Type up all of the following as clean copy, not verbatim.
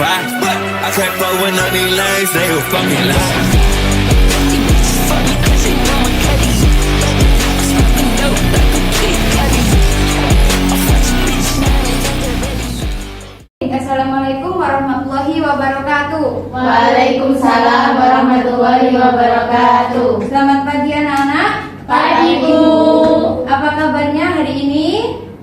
5. I kept blowing up these lanes, they were fucking lying. Assalamualaikum warahmatullahi wabarakatuh. Waalaikumsalam warahmatullahi wabarakatuh. Selamat pagi anak-anak. Pagi Bu. Apa kabarnya hari ini?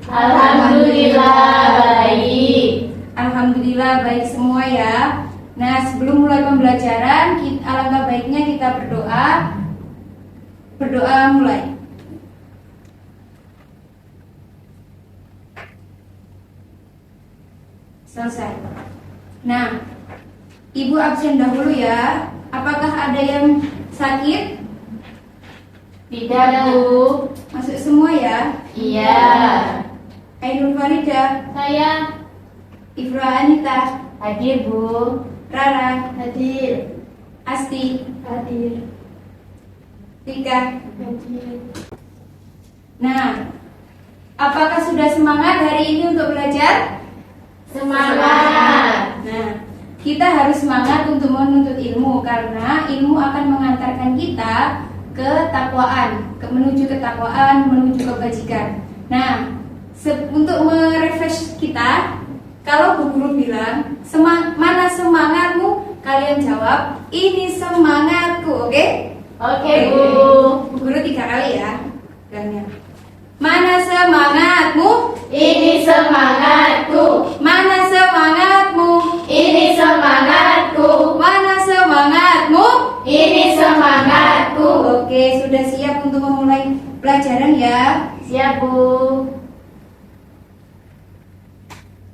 Alhamdulillah baik. Alhamdulillah baik semua ya. Nah, sebelum mulai pembelajaran, alangkah baiknya kita berdoa. Berdoa mulai. Selesai. Nah, Ibu absen dahulu ya. Apakah ada yang sakit? Tidak Bu. Masuk semua ya. Iya. Ainul Farida, Saya Ifra Anita, hadir Bu. Rara, Hadir. Asti, Hadir. Tika. Hadir. Nah, apakah sudah semangat hari ini untuk belajar? Semangat. Nah, kita harus semangat untuk menuntut ilmu karena ilmu akan mengantarkan kita menuju ketakwaan, menuju kebajikan. Nah, untuk merefresh kita, kalau Bu Guru bilang, mana semangatmu? Kalian jawab, ini semangatku, oke? Oke Bu. Bu Guru 3 kali ya. Bilangnya. Mana semangatmu? Ini semangatku. Mana semangatmu? Ini semangatku. Mana semangatmu? Ini semangatku. Oke, sudah siap untuk memulai pelajaran ya. Siap Bu.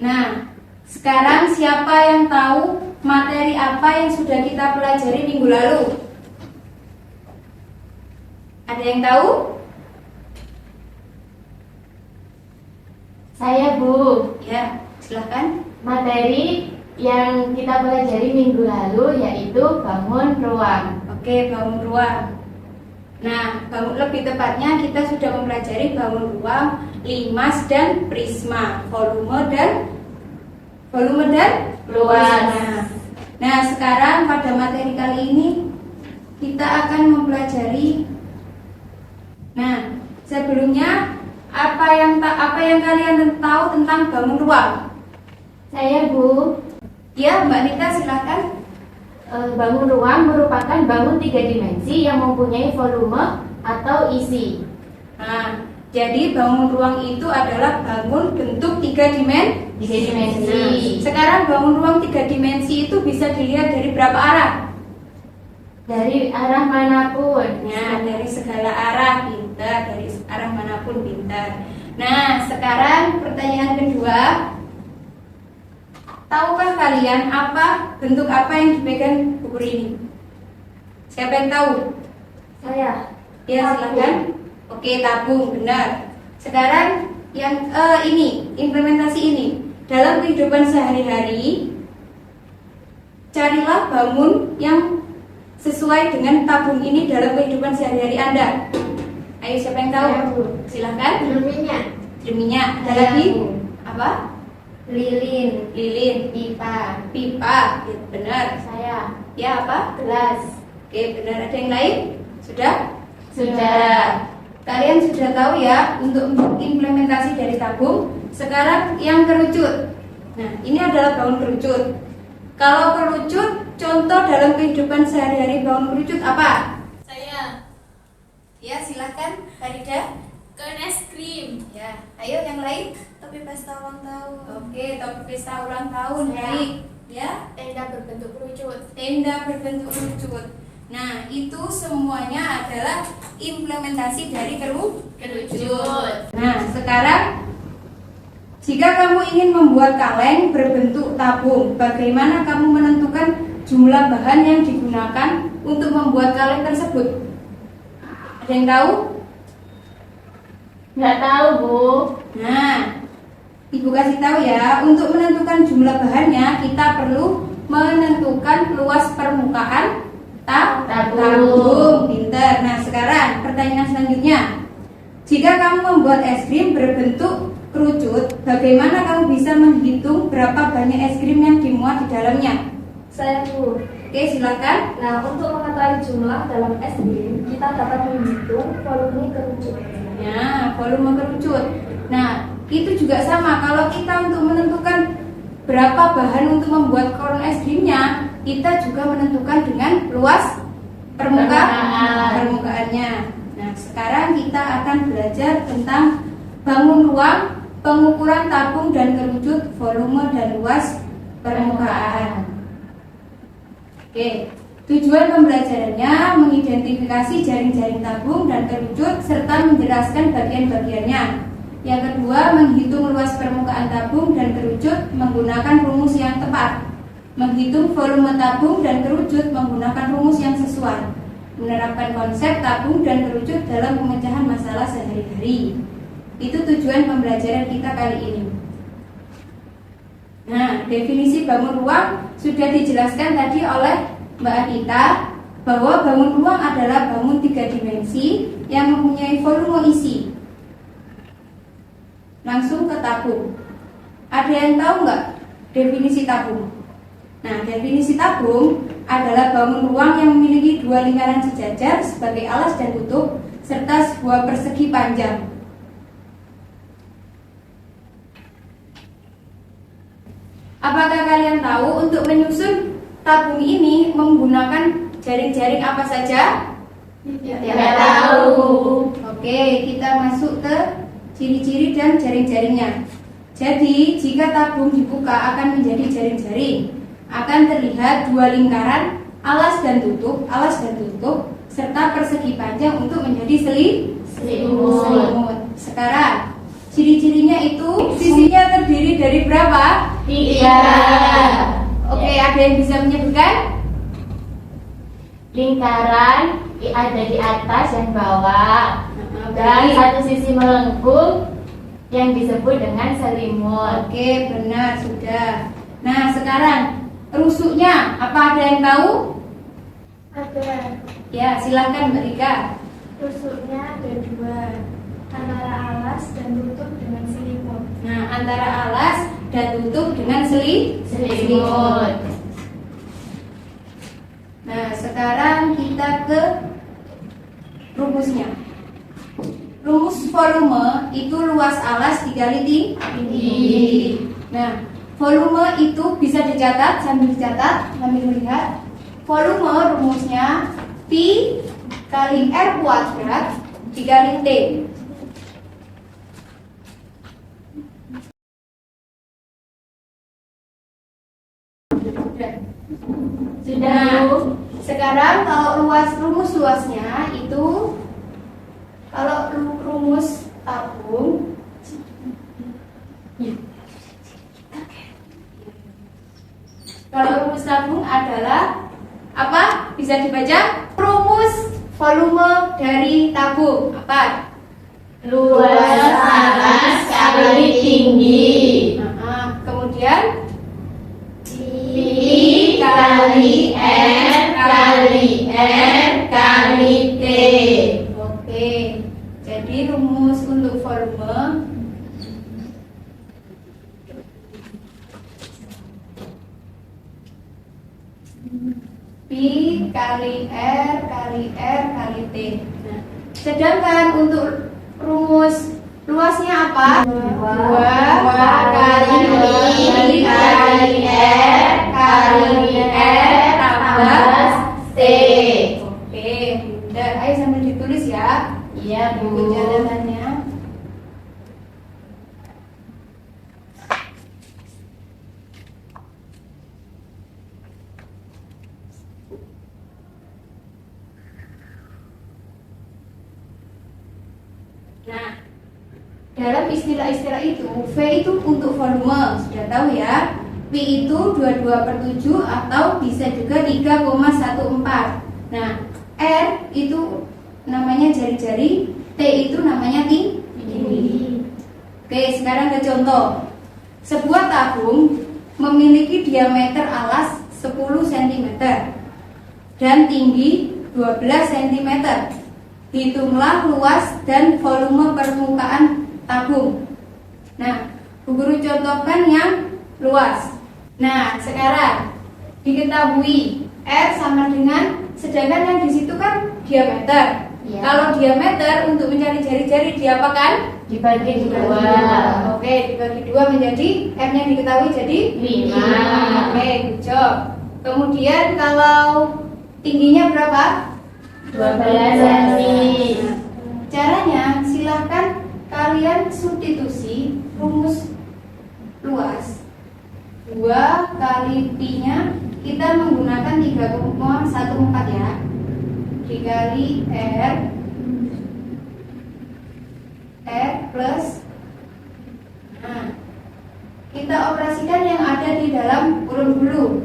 Nah, sekarang siapa yang tahu materi apa yang sudah kita pelajari minggu lalu? Ada yang tahu? Saya Bu. Ya, silakan. Materi yang kita pelajari minggu lalu yaitu bangun ruang. Oke, bangun ruang. Nah, lebih tepatnya kita sudah mempelajari bangun ruang, limas dan prisma, volume dan Luas. Nah, sekarang pada materi kali ini kita akan mempelajari. Nah, sebelumnya apa yang kalian tahu tentang bangun ruang? Saya Bu. Ya, Mbak Nita silakan. Bangun ruang merupakan bangun 3 dimensi yang mempunyai volume atau isi. Nah, jadi bangun ruang itu adalah bangun bentuk 3 dimensi. 3 dimensi. Nah, sekarang bangun ruang 3 dimensi itu bisa dilihat dari berapa arah? Dari arah manapun. Nah, dari segala arah, pintar. Dari arah manapun, pintar. Nah, sekarang pertanyaan kedua. Tahukah kalian bentuk apa yang dipegang buku ini? Siapa yang tahu? Saya. Ya, silakan. Oke, tabung, benar. Sekarang yang implementasi ini. Dalam kehidupan sehari-hari, carilah bangun yang sesuai dengan tabung ini dalam kehidupan sehari-hari Anda. Ayo, siapa yang tahu? Saya, Bu. Silakan. Minyak. Ada Saya, lagi? Bu. Apa? Lilin. Pipa. Ya, benar. Saya. Ya, apa? Gelas. Oke, benar. Ada yang lain? Sudah? Sudah. Kalian sudah tahu ya untuk implementasi dari tabung. Sekarang yang kerucut. Nah, ini adalah bangun kerucut. Kalau kerucut, contoh dalam kehidupan sehari-hari bangun kerucut apa? Saya Ya, silakan, Farida. kan es krim, Ya, ayo yang lain. tapi pesta ulang tahun, Oke, topi pesta ulang tahun. Saya. Baik. Ya, tenda berbentuk kerucut. tenda berbentuk kerucut. Nah, itu semuanya adalah implementasi dari Kerucut. Nah, sekarang jika kamu ingin membuat kaleng berbentuk tabung, bagaimana kamu menentukan jumlah bahan yang digunakan untuk membuat kaleng tersebut? Ada yang tahu? Nggak tahu Bu. Nah, Ibu kasih tahu ya, untuk menentukan jumlah bahannya kita perlu menentukan luas permukaan tabung. Pinter. Nah, sekarang pertanyaan selanjutnya. Jika kamu membuat es krim berbentuk kerucut, bagaimana kamu bisa menghitung berapa banyak es krim yang dimuat di dalamnya? Saya Bu. Oke, silakan. Nah, untuk mengetahui jumlah dalam es krim, kita dapat menghitung volume kerucut. Nah, volume kerucut. Nah, itu juga sama. Kalau kita untuk menentukan berapa bahan untuk membuat koron es krimnya, kita juga menentukan dengan luas permukaannya. Nah, sekarang kita akan belajar tentang bangun ruang, pengukuran tabung dan kerucut, volume dan luas permukaan. Oke, tujuan pembelajarannya mengidentifikasi jaring-jaring tabung dan kerucut serta menjelaskan bagian-bagiannya. Yang kedua, menghitung luas permukaan tabung dan kerucut menggunakan rumus yang tepat. Menghitung volume tabung dan kerucut menggunakan rumus yang sesuai. Menerapkan konsep tabung dan kerucut dalam pemecahan masalah sehari-hari. Itu tujuan pembelajaran kita kali ini. Nah, definisi bangun ruang sudah dijelaskan tadi oleh Mbak Adita, bahwa bangun ruang adalah bangun 3 dimensi yang mempunyai volume isi. Langsung ke tabung. Ada yang tahu nggak definisi tabung? Nah, definisi tabung adalah bangun ruang yang memiliki 2 lingkaran sejajar sebagai alas dan tutup serta sebuah persegi panjang. Apakah kalian tahu untuk menyusun tabung ini menggunakan jaring-jaring apa saja? Tidak tahu. Oke, kita masuk ke ciri-ciri dan jaring-jaringnya. Jadi, jika tabung dibuka akan menjadi jaring-jaring. Akan terlihat 2 lingkaran, alas dan tutup, serta persegi panjang untuk menjadi selimut. Sekarang, ciri-cirinya itu sisinya terdiri dari berapa? 3. Oke, ada yang bisa menyebutkan? Lingkaran ada di atas dan bawah, dan Oke. satu sisi melengkung yang disebut dengan selimut. Oke, benar, sudah. Nah, sekarang rusuknya apa, ada yang tahu? Ada Ya, silahkan Mbak Rika. rusuknya ada 2, antara alas dan tutup dengan selimut. Nah, antara alas dan tutup dengan selimut. Nah, sekarang kita ke rumusnya. Rumus volume itu luas alas dikali tinggi. Nah, volume itu bisa dicatat sambil melihat. Volume rumusnya Pi kali R kuadrat dikali T. Sudah, Bu? Sekarang kalau rumus luasnya itu, kalau rumus tabung adalah apa? Bisa dibaca? Rumus volume dari tabung apa? Luas alas kali tinggi. Kemudian Pi kali R kali R kali T. Oke, jadi rumus untuk volume Pi kali R kali R kali T. Nah, sedangkan untuk rumus luasnya apa? 2 kali Pi kali R kali R tambah T. Oke, udah, ayo sambil ditulis ya. Iya, Bu. Untuk jalatannya. Nah, dalam istilah-istilah itu, V itu untuk volume, sudah tahu ya. P itu 22/7 atau bisa juga 3,14. Nah, R itu namanya jari-jari, T itu namanya tinggi. Oke, sekarang ke contoh. Sebuah tabung memiliki diameter alas 10 cm dan tinggi 12 cm. Hitunglah luas dan volume permukaan tabung. Nah, Bu Guru contohkan yang luas. Nah, sekarang diketahui R sama dengan, sedangkan yang di situ kan diameter. Iya. Kalau diameter untuk mencari jari-jari diapakan? Dibagi 2. Oke, dibagi 2 menjadi R-nya diketahui jadi 5. Oke, good job. Kemudian kalau tingginya berapa? 12 cm. Caranya silahkan kalian substitusi rumus luas. 2 kali pi-nya kita menggunakan 3,14 ya. Dikali R plus, nah, kita operasikan yang ada di dalam kurung dulu.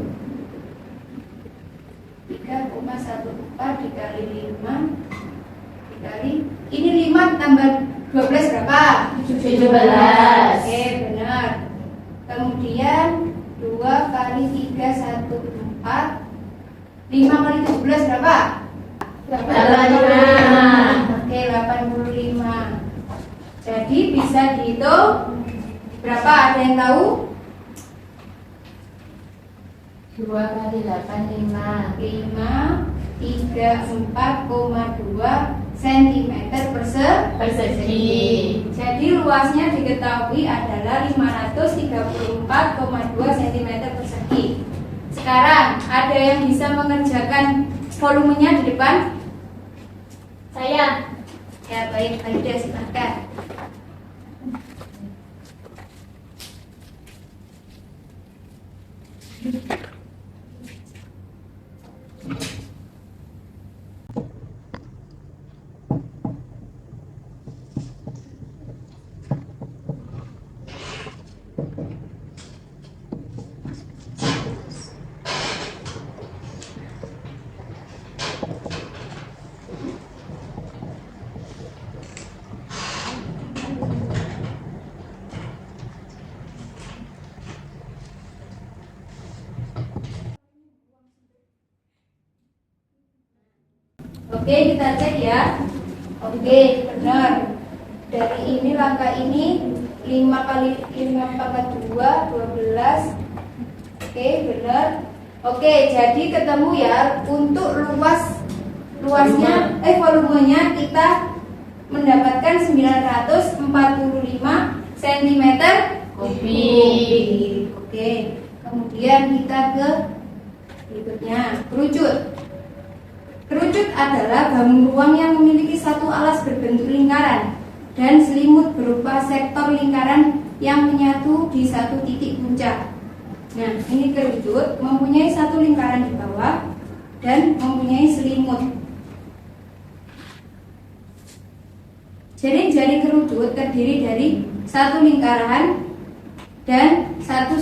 3,14 dikali 5 dikali, ini 5 tambah 12 berapa? 17. Oke, benar. Kemudian 2 kali 3 14, 5 kali 17 berapa? 85. Oke, 85. Jadi bisa dihitung berapa? Ada yang tahu? 2 kali 8 5. 5 34,2 cm persegi. Jadi luasnya diketahui adalah 534,2 cm persegi. Sekarang ada yang bisa mengerjakan volumenya di depan? Saya. Ya baik, Aida silahkan. Oke, kita cek ya. Oke, benar. Dari ini langkah ini 5 kali 5 pangkat 2 12. Oke, benar. Oke, jadi ketemu ya. Untuk luasnya volumenya kita mendapatkan 945 cm kubik. Oke. Kemudian kita ke berikutnya, kerucut. Kerucut adalah bangun ruang yang memiliki satu alas berbentuk lingkaran dan selimut berupa sektor lingkaran yang menyatu di satu titik puncak. Nah, ini kerucut mempunyai satu lingkaran di bawah dan mempunyai selimut. Jaring-jaring kerucut terdiri dari satu lingkaran dan satu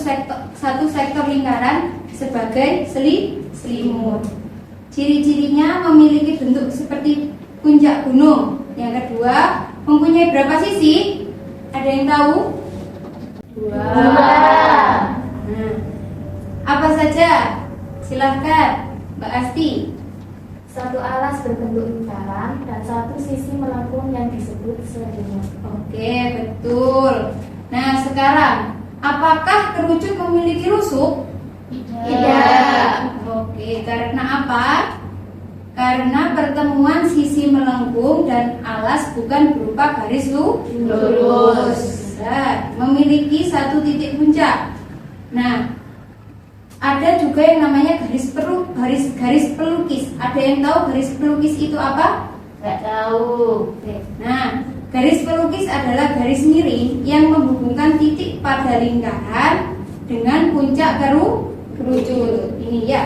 sektor lingkaran sebagai selimut. Ciri-cirinya memiliki bentuk seperti puncak gunung. Yang kedua, mempunyai berapa sisi? Ada yang tahu? 2. Nah, apa saja? Silahkan, Mbak Asti. Satu alas berbentuk lingkaran dan satu sisi melengkung yang disebut selimut. Oke, betul. Nah, sekarang, apakah kerucut memiliki rusuk? Tidak. Oke, karena apa? Karena pertemuan sisi melengkung dan alas bukan berupa garis lurus. Nah, memiliki satu titik puncak. Nah, ada juga yang namanya garis pelukis. Ada yang tahu garis pelukis itu apa? Nggak tahu. Oke. Nah, garis pelukis adalah garis miring yang menghubungkan titik pada lingkaran dengan puncak kerucut. Ini ya,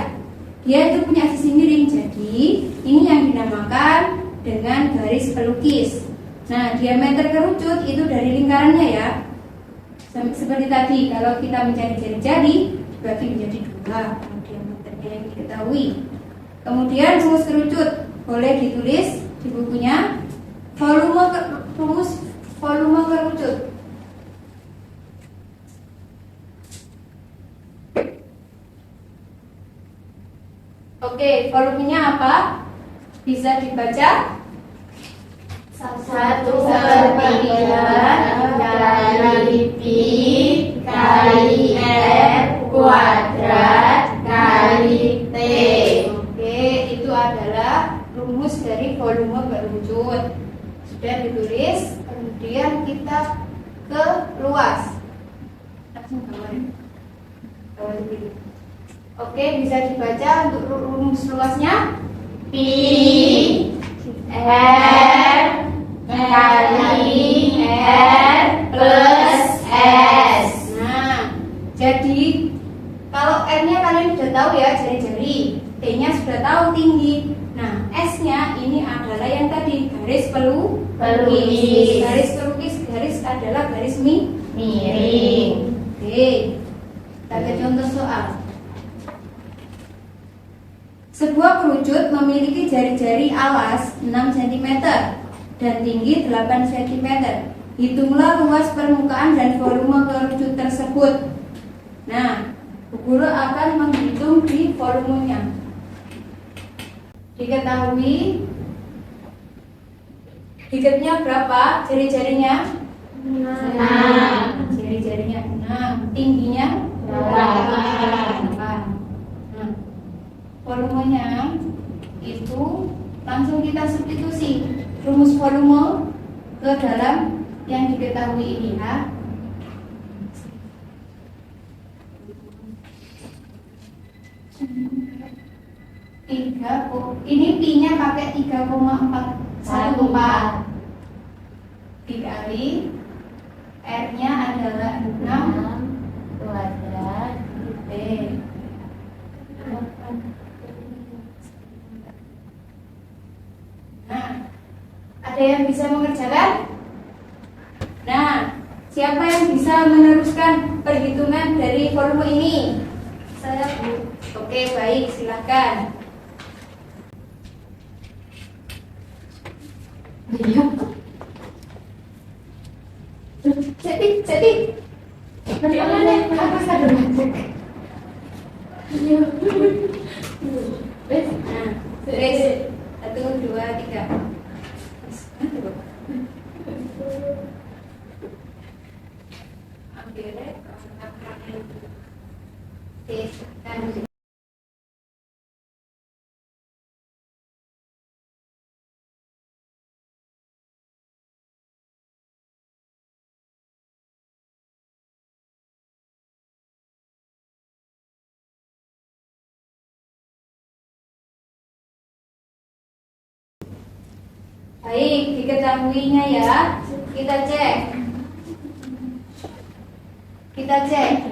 dia itu punya sisi miring. Jadi ini yang dinamakan dengan garis pelukis. Nah, diameter kerucut itu dari lingkarannya ya. Seperti tadi, kalau kita mencari jari-jari berarti menjadi 2 diameternya yang diketahui. Kemudian rumus kerucut boleh ditulis di bukunya. Rumus volume kerucut. Oke, volumenya apa? Bisa dibaca? 1/3 dari Pi kali R kuadrat kali T. Oke, itu adalah rumus dari volume berwujud. Sudah ditulis, kemudian kita ke luas. Langsung gambarin. Oke, bisa dibaca untuk rumus luasnya. Pi R kali R plus S. Nah, jadi kalau R-nya kalian sudah tahu ya, jari-jari. T-nya sudah tahu, tinggi. Nah, S-nya ini adalah yang tadi garis Pelukis. Garis pelukis, garis adalah garis Miring. Oke, kita ke contoh soal. Sebuah kerucut memiliki jari-jari alas 6 cm dan tinggi 8 cm. Hitunglah luas permukaan dan volume kerucut tersebut. Nah, Bu Guru akan menghitung di volumenya. Diketahui diketnya berapa? Jari-jarinya? 6. Jari-jarinya 6. Tingginya? 8. Nah, volumenya itu langsung kita substitusi rumus volume ke dalam yang diketahui ini ya. Ini pi-nya pakai 3,414 dikali R-nya adalah 6 kuadrat T. Nah, ada yang bisa mengerjakan? Nah, siapa yang bisa meneruskan perhitungan dari volume ini? Saya Bu. Oke, baik, silakan. Jadi, Bagaimana? Apa saja macet? nah, tulis 1, 2, 3. Baik, diketahuinya ya. Kita cek. Kita cek.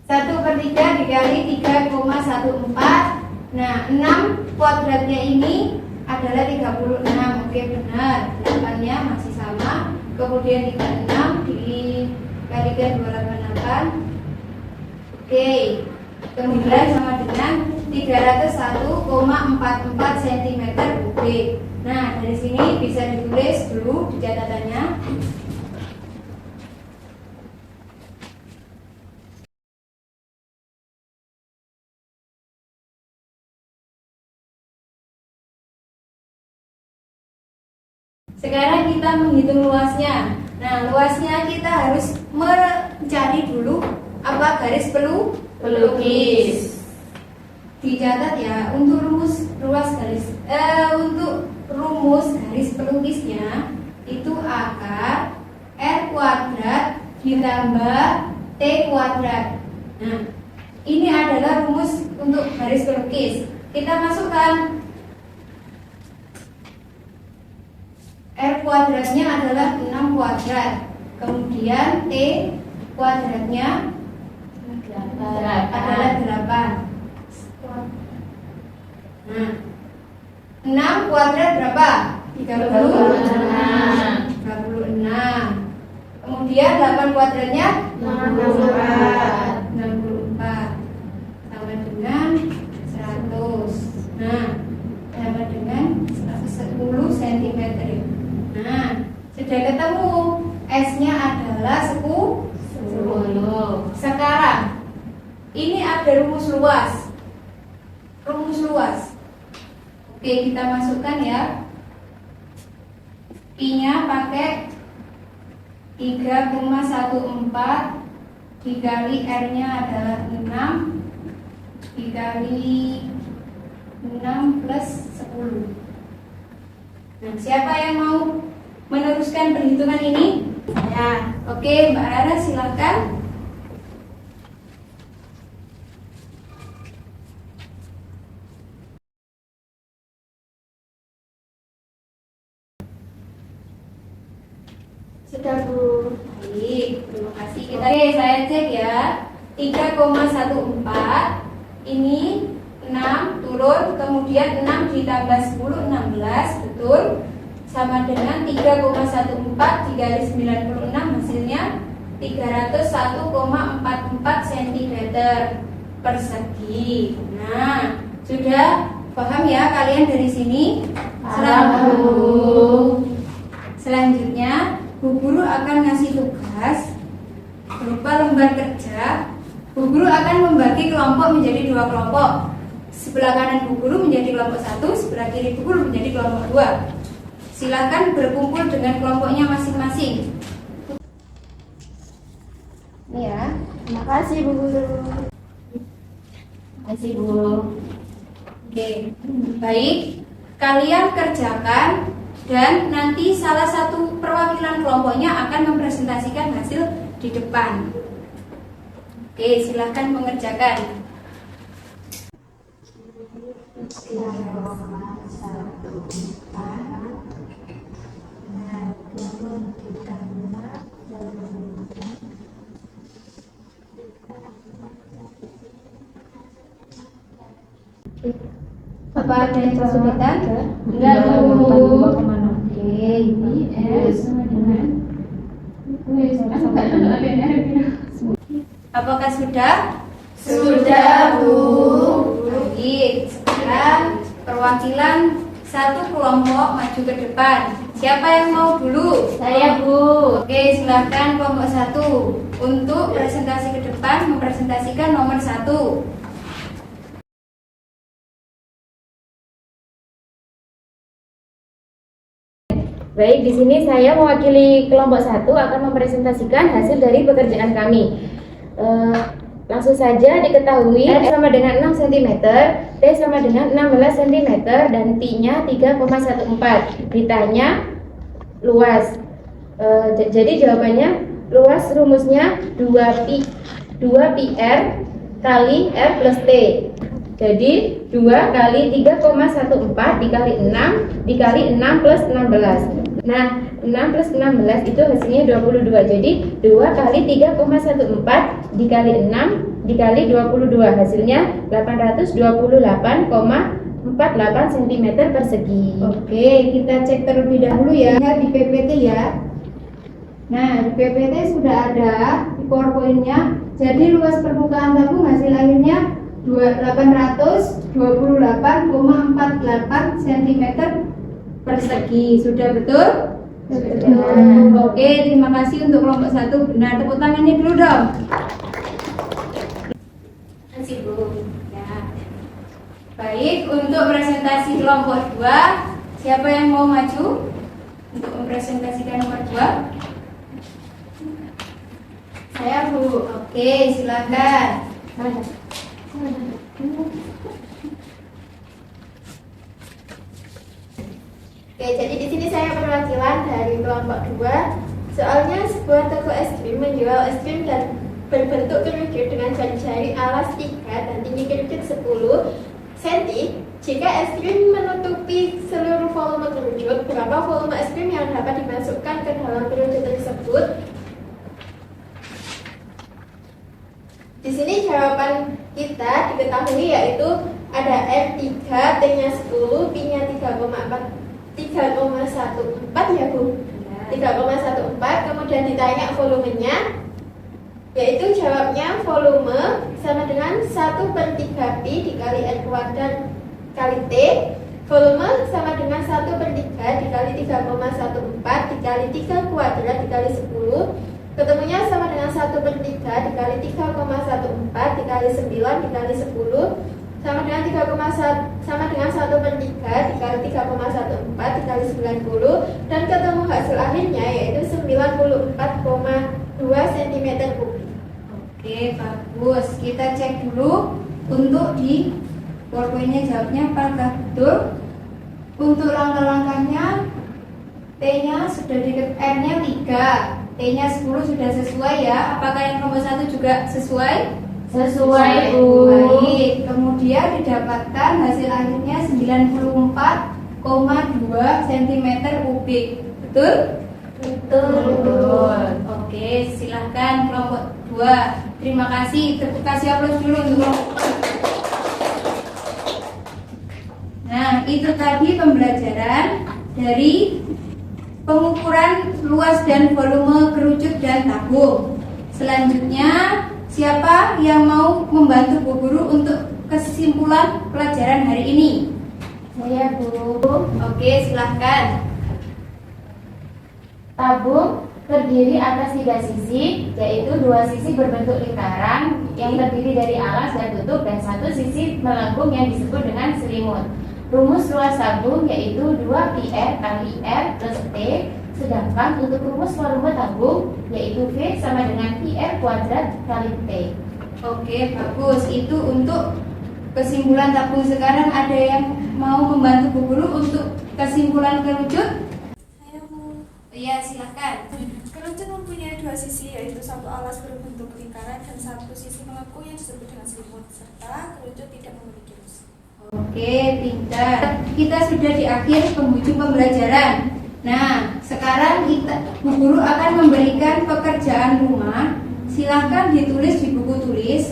1/3 dikali 3,14. Nah, 6 kuadratnya ini adalah 36. Oke, benar. 8-nya masih sama. Kemudian 36 dikalikan 288. Oke. Kemudian sama dengan 301,44 cm3. Nah, dari sini bisa ditulis dulu di catatannya. Sekarang kita menghitung luasnya. Nah, luasnya kita harus mencari dulu apa garis Pelukis. Dicatat ya, untuk rumus garis pelukisnya itu akar R kuadrat ditambah T kuadrat. Nah, ini adalah rumus untuk garis pelukis. Kita masukkan R kuadratnya adalah 6 kuadrat. Kemudian T kuadratnya adalah 8. Nah, 6 kuadrat berapa? 36. Kemudian 8 kuadratnya 64. Sama dengan 100. Nah, sama dengan 10 cm. Nah, sudah ketemu. S-nya adalah 10. Sekarang ini ada rumus luas. Oke, kita masukkan ya. Pi-nya pakai 3,14 dikali R-nya adalah 6 dikali 6 plus 10. Nah, siapa yang mau meneruskan perhitungan ini? Saya. Oke, Mbak Rara silakan. Sudah Bu. Baik, terima kasih. Oke, saya cek ya. 3,14 ini 6 turun, kemudian 6 ditambah 10 16, betul. Sama dengan 3,14 dikali 96 hasilnya 301,44 cm persegi. Nah, sudah paham ya kalian dari sini? Selanjutnya Bu Guru akan ngasih tugas berupa lembar kerja. Bu Guru akan membagi kelompok menjadi 2 kelompok. Sebelah kanan Bu Guru menjadi kelompok 1, sebelah kiri Bu Guru menjadi kelompok 2. Silakan berkumpul dengan kelompoknya masing-masing. Ini ya. Terima kasih Bu Guru. Terima kasih Bu. Oke, baik. Kalian kerjakan dan nanti salah satu perwakilan kelompoknya akan mempresentasikan hasil di depan. Oke, silakan mengerjakan. Apa ada yang kesulitan? Enggak, Bu. Oke, apakah sudah? Sudah, Bu. Baik, sekarang perwakilan satu kelompok maju ke depan. Siapa yang mau dulu? Saya, Bu. Oke, silakan kelompok 1 untuk presentasi ke depan mempresentasikan nomor 1. Baik, di sini saya mewakili kelompok 1 akan mempresentasikan hasil dari pekerjaan kami. Langsung saja diketahui R sama dengan 6 cm, T sama dengan 16 cm, dan T-nya 3,14. Ditanya luas. Jadi jawabannya luas rumusnya 2πr kali R plus T. Jadi 2 kali 3,14 dikali 6 dikali 6 plus 16. Nah, 6 plus 16 itu hasilnya 22. Jadi 2 kali 3,14 dikali 6 dikali 22 hasilnya 828,48 cm persegi. Oke, kita cek terlebih dahulu ya di PPT ya. Nah, di PPT sudah ada di PowerPoint-nya. Jadi luas permukaan tabung hasil akhirnya 828,48 cm persegi. Sudah betul? Betul. Oke, terima kasih untuk kelompok 1. Benar, tepuk tangannya dulu dong. Terima kasih, Bu. Ya. Baik, untuk presentasi kelompok 2, siapa yang mau maju untuk mempresentasikan nomor 2? Saya, Bu. Oke, silakan. Oke, jadi di sini saya perwakilan dari kelompok 2. Soalnya sebuah toko es krim menjual es krim dan berbentuk kerucut dengan jari-jari alas 3 dan tinggi kerucut 10 cm. Jika es krim menutupi seluruh volume kerucut, berapa volume es krim yang dapat dimasukkan ke dalam kerucut tersebut? Di sini jawaban kita diketahui yaitu ada R3, T-nya 10, P-nya 3,14 ya Bu? 3,14, kemudian ditanya volumenya, yaitu jawabnya volume sama dengan 1/3 Pi dikali R kuadrat kali T. Volume sama dengan 1/3 dikali 3,14 dikali 3 kuadrat dikali 10. Ketemunya sama dengan 1/3 dikali 3,14 dikali 9 dikali 10. sama dengan 1/3 dikali 3,14 dikali 90 dan ketemu hasil akhirnya yaitu 94,2 cm3. Oke, bagus. Kita cek dulu untuk di PowerPoint-nya jawabnya apakah betul. Untuk langkah-langkahnya, T-nya sudah deket, R-nya 3, T-nya 10 sudah sesuai ya. Apakah yang nomor 1 juga sesuai? Sesuai, Bu. Baik. Kemudian didapatkan hasil akhirnya 94,2 cm3. Betul? Betul. Oke, silahkan kelompok 2. Terima kasih. Kasih aplaus dulu untuk kelompok. Nah, itu tadi pembelajaran dari pengukuran luas dan volume kerucut dan tabung. Selanjutnya, siapa yang mau membantu Bu Guru untuk kesimpulan pelajaran hari ini? Saya, Bu. Oke, silahkan. Tabung terdiri atas 3 sisi, yaitu 2 sisi berbentuk lingkaran yang terdiri dari alas dan tutup dan 1 sisi melengkung yang disebut dengan selimut. Rumus luas tabung yaitu 2πr kali R plus T, sedangkan untuk rumus volume tabung yaitu V sama dengan πr kuadrat kali T. Oke, bagus. Itu untuk kesimpulan tabung. Sekarang ada yang mau membantu Bu Guru untuk kesimpulan kerucut? Saya mau. Iya, silahkan. Kerucut mempunyai 2 sisi, yaitu satu alas berbentuk lingkaran dan 1 sisi melengkung yang disebut dengan selimut, serta kerucut tidak memiliki rumus. Oke, pintar. Kita sudah di akhir penghujung pembelajaran. Nah, sekarang Bu Guru akan memberikan pekerjaan rumah. Silahkan ditulis di buku tulis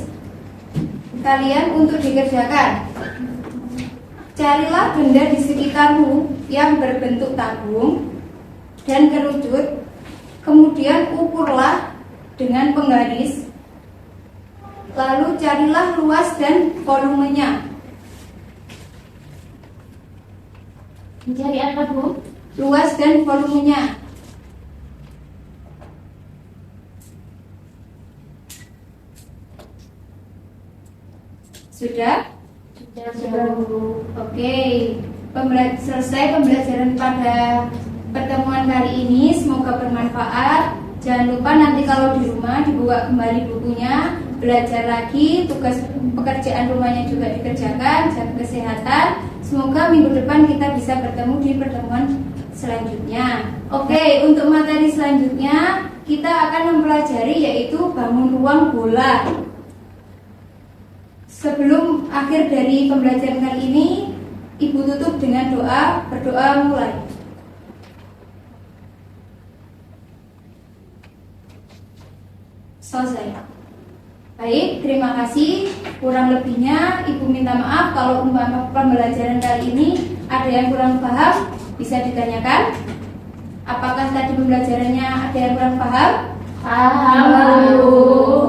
kalian untuk dikerjakan. Carilah benda di sekitarmu yang berbentuk tabung dan kerucut. Kemudian ukurlah dengan penggaris. Lalu carilah luas dan volumenya. Mencari apa, Bu? Luas dan volumenya. Sudah? Sudah, Bu. Oke. Selesai pembelajaran pada pertemuan kali ini. Semoga bermanfaat. Jangan lupa nanti kalau di rumah dibawa kembali bukunya, belajar lagi, tugas pekerjaan rumahnya juga dikerjakan, jaga kesehatan. Semoga minggu depan kita bisa bertemu di pertemuan selanjutnya. Oke, untuk materi selanjutnya kita akan mempelajari yaitu bangun ruang bola. Sebelum akhir dari pembelajaran kali ini, Ibu tutup dengan doa, berdoa mulai. Selesai. Baik, terima kasih. Kurang lebihnya Ibu minta maaf kalau umpama pembelajaran kali ini ada yang kurang paham, bisa ditanyakan. Apakah tadi pembelajarannya ada yang kurang paham? Paham, Bu.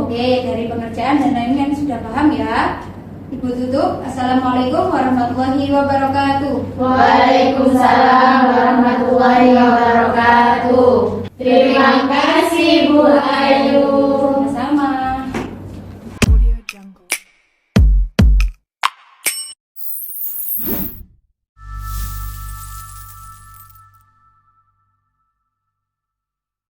Oke, dari pengerjaan dan lain-lain sudah paham ya. Ibu tutup. Assalamualaikum warahmatullahi wabarakatuh. Waalaikumsalam warahmatullahi wabarakatuh. Terima kasih, Bu Ayu.